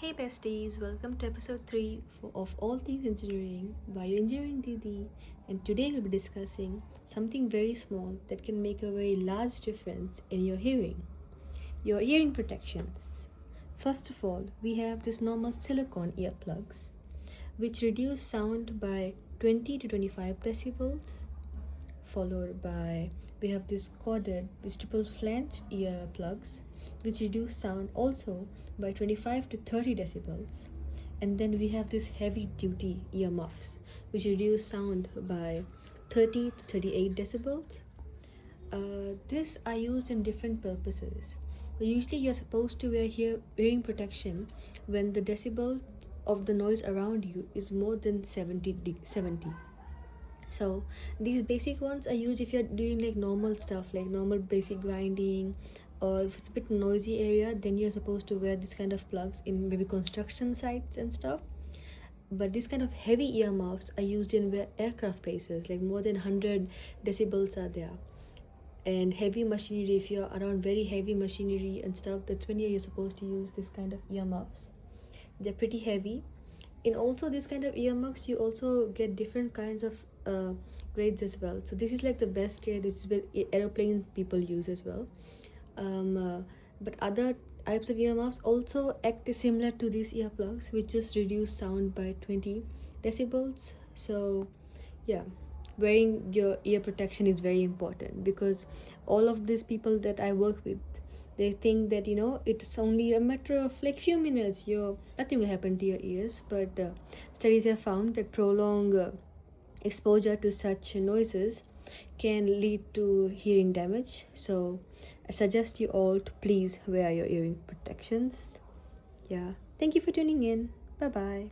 Hey besties, welcome to episode 3 of All Things Engineering by Engineering Didi, and today we'll be discussing something very small that can make a very large difference in your hearing. Your hearing protections. First of all, we have this normal silicone earplugs which reduce sound by 20 to 25 decibels, followed by we have this corded vegetable flange earplugs which reduce sound also by 25 to 30 decibels, and then we have this heavy duty earmuffs which reduce sound by 30 to 38 decibels. This are used in different purposes. Usually you're supposed to wear hearing protection when the decibel of the noise around you is more than 70. So these basic ones are used if you're doing like normal stuff, like normal basic grinding, or if it's a bit noisy area, then you're supposed to wear this kind of plugs in maybe construction sites and stuff. But this kind of heavy earmuffs are used in where aircraft places, like more than 100 decibels are there. And heavy machinery, if you're around very heavy machinery and stuff, that's when you're supposed to use this kind of earmuffs. They're pretty heavy. In also this kind of earmuffs, you also get different kinds of grades as well. So this is like the best grade, which is what aeroplane people use as well. But other types of earmuffs also act similar to these earplugs, which just reduce sound by 20 decibels. So yeah, wearing your ear protection is very important, because all of these people that I work with, they think that it's only a matter of like few minutes, your nothing will happen to your ears. But studies have found that prolonged exposure to such noises can lead to hearing damage. So I suggest you all to please wear your hearing protections. Yeah, thank you for tuning in. Bye bye.